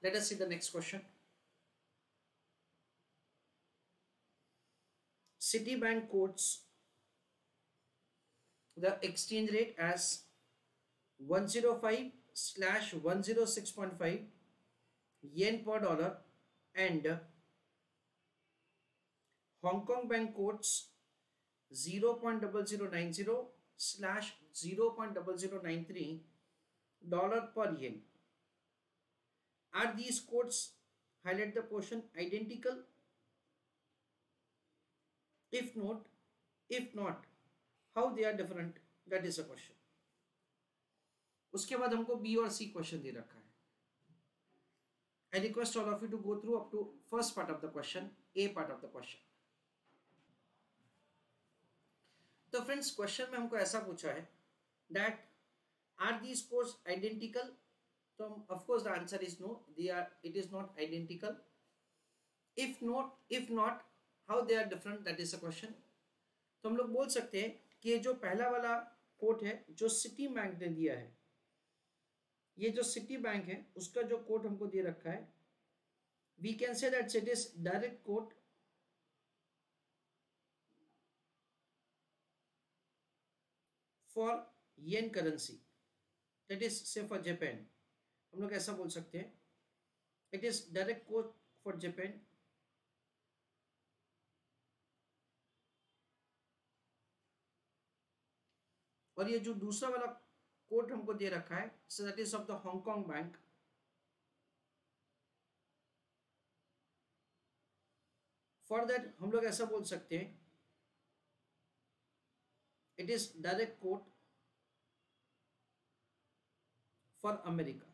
Let us see the next question. Citibank quotes the exchange rate as 105/106.5 yen per dollar, and Hong Kong Bank quotes 0.0090/0.0093 dollar per yen. Are these quotes, highlight the portion, identical? If not, how they are different? That is a question. उसके बाद हमको B और सी question दे रखा है. I request all of you to go through up to first part of the question, A part of the question. तो friends question में हमको ऐसा पूछा है that are these codes identical? तो of course the answer is no, it is not identical. If not, how they are different? That is a question. तो हम लोग बोल सकते हैं कि ये जो पहला वाला कोड है जो सिटी बैंक ने दिया है, ये जो सिटी बैंक है उसका जो कोड हमको दे रखा है, we can say that it is direct code for yen currency, that is say for Japan. हम लोग ऐसा बोल सकते हैं, it is direct code for Japan. और ये जो दूसरा वाला कोड हमको दे रखा है, so that is of the Hong Kong bank. For that हम लोग ऐसा बोल सकते हैं, it is direct code for America.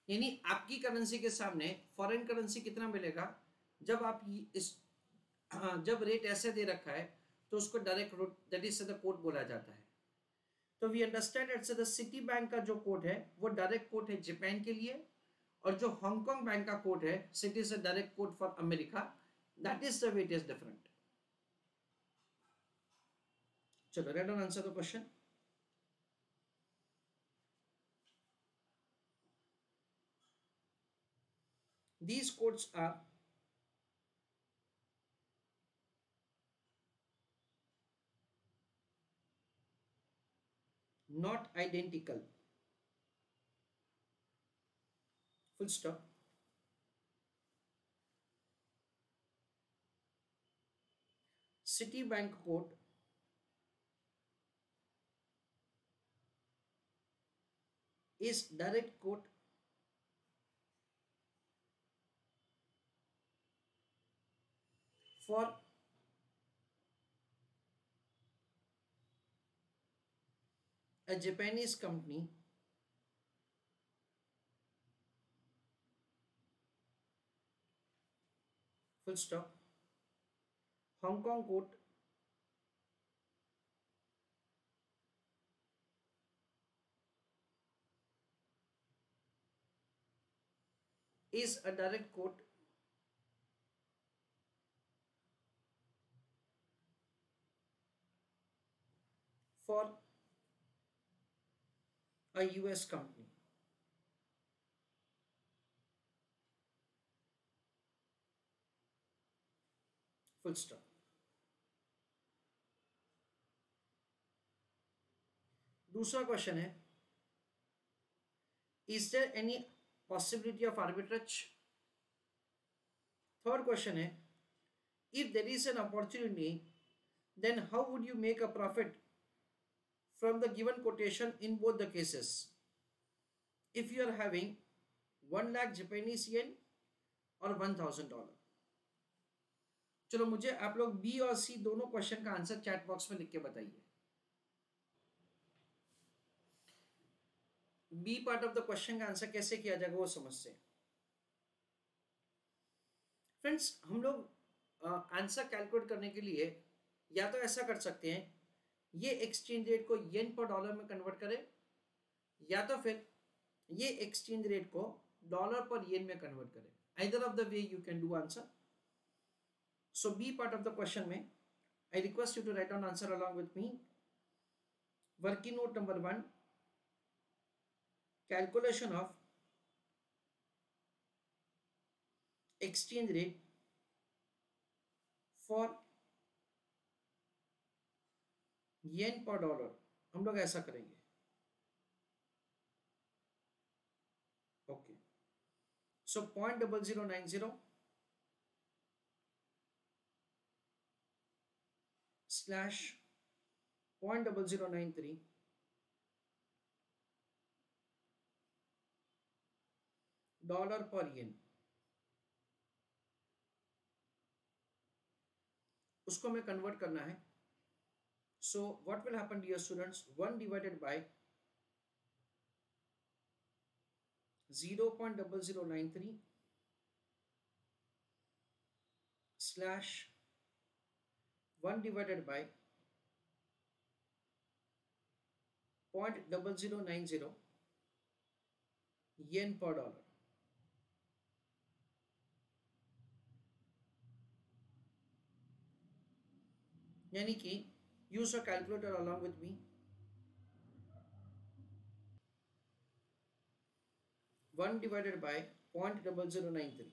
यानी आपकी करेंसी के सामने फॉरेन करेंसी कितना मिलेगा जब आप जब रेट ऐसे दे रखा है तो उसको direct route, that is the code बोला जाता है. तो we understand it's the Citibank का जो कोड है वो डायरेक्ट कोड है जापान के लिए, और जो हांगकांग बैंक का कोड है it is a direct code for America. That is the way it is different. चलो write down answer the question. These codes are not identical. Full stop. Citibank code is direct code for a Japanese company full stop. Hong Kong code is a direct code for a US company. Full stop. दूसरा question है, is there any possibility of arbitrage? Third question है, if there is an opportunity then how would you make a profit from the given quotation in both the cases if you are having 1 lakh Japanese yen or $1,000? चलो मुझे आप लोग B और सी दोनों question का answer chat box में लिख के बताइए. B part of the question का आंसर कैसे किया जाएगा वो समझते हैं. फ्रेंड्स हम लोग आंसर कैलकुलेट करने के लिए या तो ऐसा कर सकते हैं, ये एक्सचेंज रेट को येन पर डॉलर में कन्वर्ट करें, या तो फिर ये एक्सचेंज रेट को डॉलर पर येन में कन्वर्ट करें. Either of the way you can do answer. So B part of the question में I request you to write down answer along with me. Working note number 1, calculation of exchange rate for yen पर dollar, हम लोग ऐसा करेंगे। Okay, सो 0.0090 slash 0.0093 dollar पर येन, उसको हमें convert करना है। So what will happen dear students, 1 divided by 0.0093 slash 1 divided by 0.0090 yen पर डॉलर। यानी कि use a calculator along with me. 1 divided by 0.0093,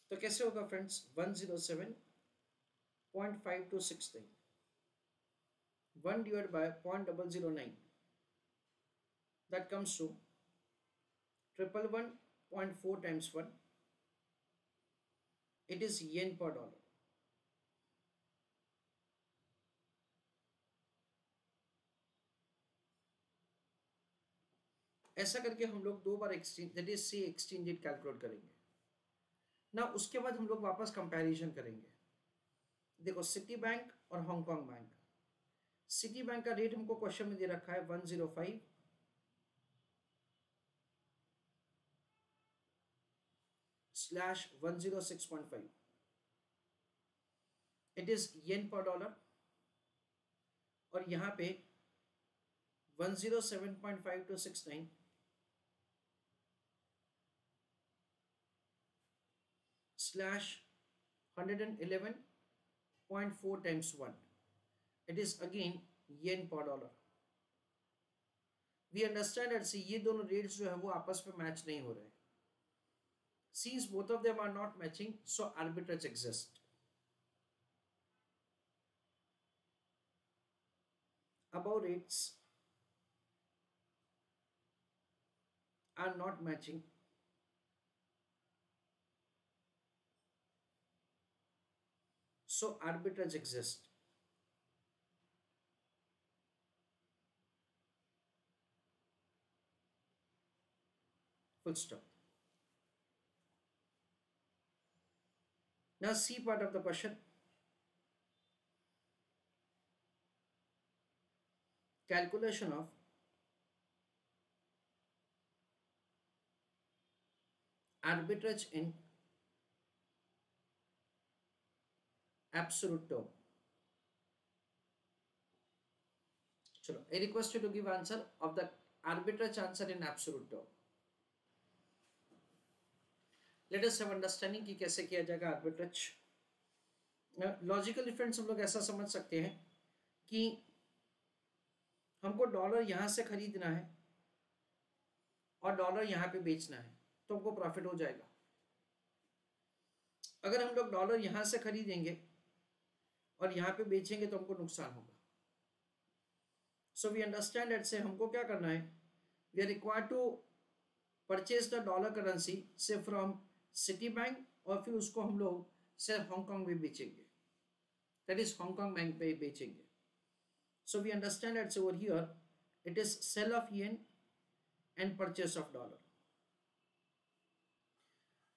तो कैसे होगा friends, 107.5263, 1 divided by 0.009, that comes to 111.4 times 1, it is yen per dollar। ऐसा करके हम लोग 2 बार exchange, that is C exchange rate calculate करेंगे ना। उसके बाद हम लोग वापस कंपैरिजन करेंगे। देखो सिटी बैंक और हांगकांग बैंक, सिटी बैंक का रेट हमको क्वेश्चन में दे रखा है 105 स्लैश 106.5, इट इज येन पर डॉलर, और यहाँ पे 107.5269 slash 111.4 times 1, it is again yen per dollar। we understand that see ये दोनों रेट्स जो है वो आपस में मैच नहीं हो रहे। since both of them are not matching, so arbitrage exists। above rates are not matching, so arbitrage exists। full stop। now C part of the question, calculation of arbitrage in absolute term। चलो, I request you to give answer of the arbitrage answer in absolute term। let us have understanding कि कैसे किया जाएगा arbitrage। Logically friends हम लोग ऐसा समझ सकते हैं कि हमको डॉलर यहां से खरीदना है और डॉलर यहां पे बेचना है, तो हमको प्रॉफिट हो जाएगा। अगर हम लोग डॉलर यहां से खरीदेंगे और यहां पे बेचेंगे तो हमको नुकसान होगा। सो वी अंडरस्टैंड दैट से हमको क्या करना है, we are required to purchase the dollar currency से फ्रॉम सिटी बैंक, और फिर उसको हम लोग से हांगकांग में बेचेंगे, दैट इज हांगकांग बैंक पे बेचेंगे। So we understand that over here it is sale of yen and purchase of dollar.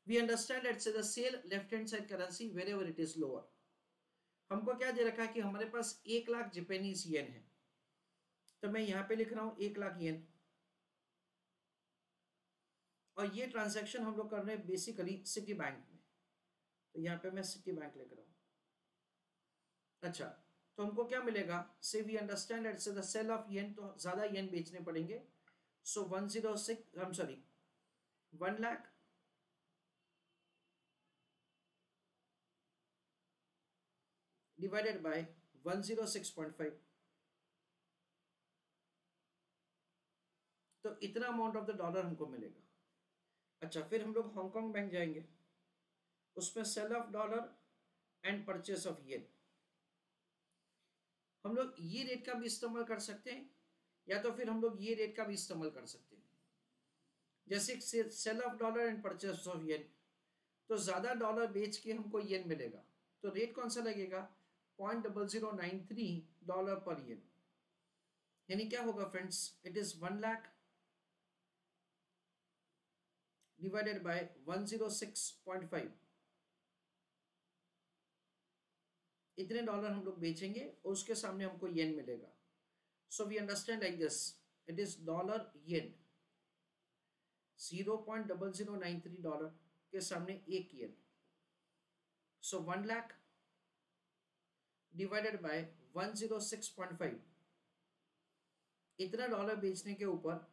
We understand that say the sell left hand side currency wherever it is lower. हमको क्या दे रखा है कि हमारे पास 1 lakh Japanese yen है, तो मैं यहां पे लिख रहा हूं 1 लाख येन, और ये ट्रांजैक्शन हम लोग कर रहे हैं बेसिकली सिटी बैंक में, तो यहां पे मैं सिटी बैंक लिख रहा हूं। अच्छा, तो हमको क्या मिलेगा, से we understand that say the cell of yen, तो ज्यादा येन बेचने पड़ेंगे। सो 1 लाख डिवाइडेड बाय 106.5, तो तो इतना अमाउंट ऑफ द डॉलर हमको मिलेगा। अच्छा, फिर हम लोग हांगकांग बैंक जाएंगे, उसमें sale of dollar and purchase of yen. हम लोग ये रेट का भी इस्तेमाल कर सकते हैं या तो फिर हम लोग ये रेट का भी इस्तेमाल कर सकते हैं। जैसे sale of dollar and purchase of yen, तो ज्यादा डॉलर बेच के हमको येन मिलेगा, तो रेट कौन सा लगेगा, $0.0093 पर येन। यानी क्या होगा friends, it is 1 lakh divided by 106.5। इतने डॉलर हम लोग बेचेंगे और उसके सामने हमको येन मिलेगा। So we understand like this, it is dollar yen, $0.0093 के सामने एक yen. So 1 lakh divided by 106.5, इतना डॉलर बेचने के ऊपर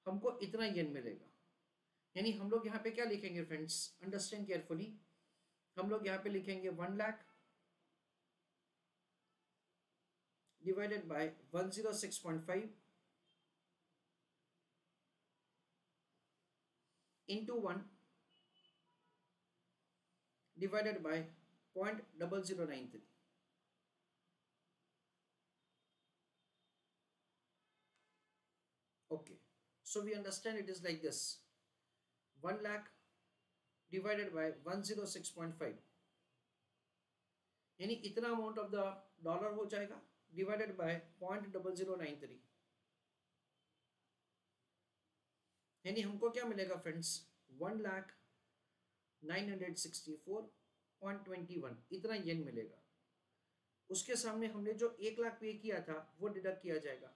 हमको इतना येन मिलेगा। यानी हम लोग यहाँ पे क्या लिखेंगे फ्रेंड्स, अंडरस्टैंड केयरफुली, हम लोग यहाँ पे लिखेंगे 1 lakh divided by 106.5 into 1 divided by 0.0093। Okay, so we understand it is like this, 1 lakh divided by 106.5, यानी इतना अमाउंट ऑफ द डॉलर हो जाएगा डिवाइडेड बाय 0.0093, यानी हमको क्या मिलेगा फ्रेंड्स, 1,964.21, इतना येन मिलेगा। उसके सामने हमने जो 1 लाख पे किया था वो डिडक्ट किया जाएगा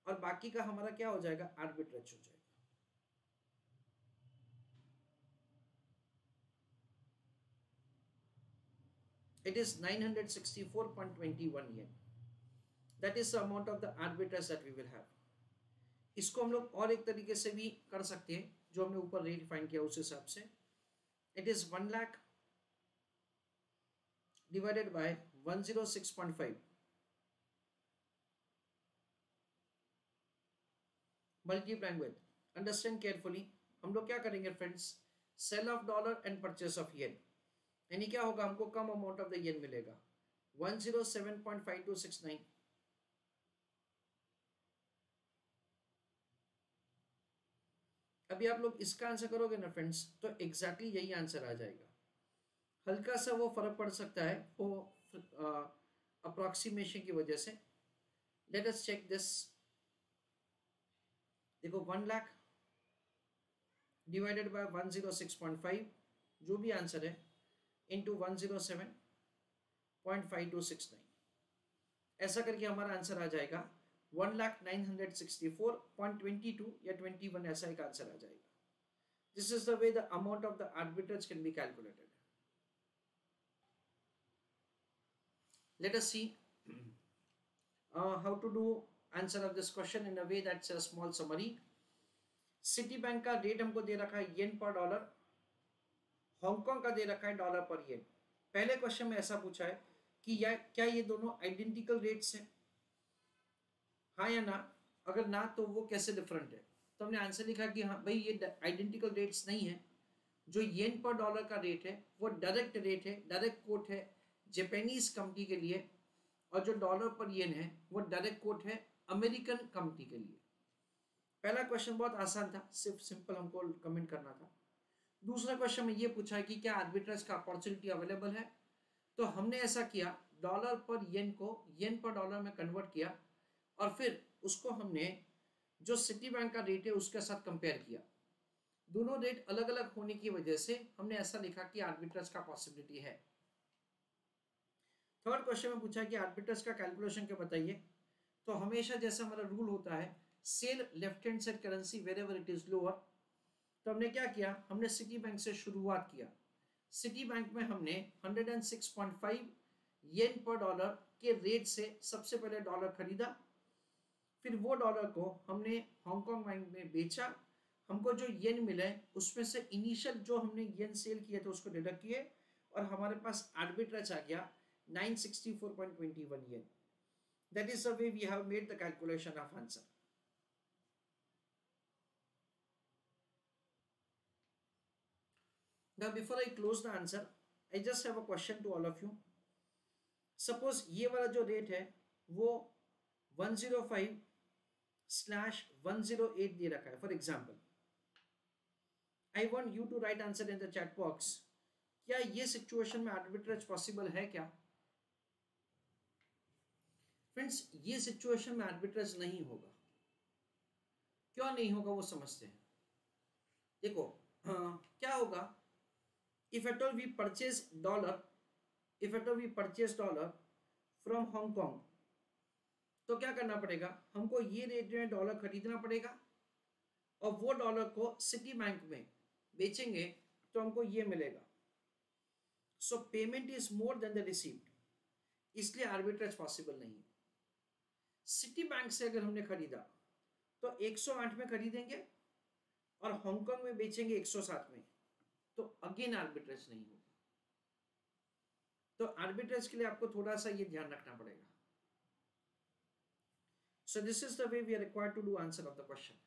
और बाकी का हमारा क्या हो जाएगा, आर्बिट्रेज हो जाएगा। It is 964.21 yen. That is the amount of the arbitrage that we will have. इसको हम लोग और एक तरीके से भी कर सकते हैं, जो हमने ऊपर रेट डिफाइन किया उस हिसाब से। It is 1 lakh divided by 106.5 multiplying with, understand carefully, हम लोग क्या करेंगे friends, sale of dollar and purchase of yen, यानी क्या होगा, हमको कम अमाउंट ऑफ द येन मिलेगा 107.5269। अभी आप लोग इसका आंसर करोगे ना फ्रेंड्स, तो एग्जैक्टली यही आंसर आ जाएगा। हल्का सा वो फर्क पड़ सकता है वो अप्रोक्सीमेशन की वजह से। लेट अस चेक दिस, देखो 1 लाख डिवाइडेड बाय 106.5 जो भी आंसर है इंटू 107.5269, ऐसा करके हमारा आंसर आ जाएगा 1,964.22 या 21, ऐसा एक आंसर आ जाएगा। This is the way the amount of the arbitrage can be calculated. Let us see how to do answer of this question in a way that's a small summary. Citibank का rate हमको दे रखा है येन पर dollar, Hong Kong का दे रखा है dollar पर येन। पहले क्वेश्चन में ऐसा पूछा है कि क्या ये दोनों आइडेंटिकल रेट्स हैं, हाँ या ना, अगर ना तो वो कैसे डिफरेंट है। तो हमने आंसर लिखा कि हाँ भाई ये आइडेंटिकल रेट्स नहीं है। जो येन पर डॉलर का रेट है वो डायरेक्ट रेट है, डायरेक्ट कोट है जापानीज कंपनी के लिए, और जो डॉलर पर येन है वो डायरेक्ट कोट है अमेरिकन कंपनी के लिए। पहला क्वेश्चन बहुत आसान था, सिर्फ सिंपल हमको कमेंट करना था। दूसरा क्वेश्चन में ये पूछा है कि क्या आर्बिट्रेज का अपॉर्चुनिटी अवेलेबल है, तो हमने ऐसा किया, डॉलर पर येन को येन पर डॉलर में कन्वर्ट किया और फिर उसको हमने जो सिटी बैंक का रेट है उसके साथ कंपेयर किया। दोनों रेट अलग अलग होने की वजह से हमने ऐसा लिखा कि आर्बिट्रेज का पॉसिबिलिटी है। थर्ड क्वेश्चन में पूछा है कि आर्बिट्रेज का कैलकुलेशन क्या बताइए। तो हमेशा जैसा हमारा रूल होता है, sell left hand side currency wherever it is lower. तो हमने क्या किया, हमने सिटी बैंक से शुरुआत किया। सिटी बैंक में हमने 106.5 येन पर डॉलर के रेट से सबसे पहले डॉलर खरीदा, फिर वो डॉलर को हमने हांगकांग बैंक में बेचा, हमको जो येन मिले उसमें से इनिशियल जो हमने येन सेल किए थे उसको डिडक्ट किए और हमारे पास आर्बिट्रेज आ गया 964.21 yen. That is the way we have made the calculation of answer. Now before I close the answer, I just have a question to all of you. Suppose ये वाला जो रेट है वो 105/108 दे रखा है. For example I want you to write answer in the chat box. क्या ये सिचुएशन में आर्बिट्रेज पॉसिबल है क्या? फ्रेंड्स, ये सिचुएशन में आर्बिट्रेज नहीं होगा. क्यों नहीं होगा वो समझते हैं. देखो क्या होगा. If at all we purchase dollar from Hong Kong, तो क्या करना पड़ेगा, हमको ये रेट में डॉलर खरीदना पड़ेगा और वो डॉलर को सिटी बैंक में बेचेंगे तो हमको ये मिलेगा. सो payment is more than the receipt, इसलिए आर्बिट्रेज पॉसिबल नहीं है. सिटी बैंक से अगर हमने खरीदा तो 108 में खरीदेंगे और हांगकांग में बेचेंगे 107 में, तो अगेन आर्बिट्रेज नहीं होगा. तो आर्बिट्रेज के लिए आपको थोड़ा सा ये ध्यान रखना पड़ेगा. So this is the way we are required to do answer of the question.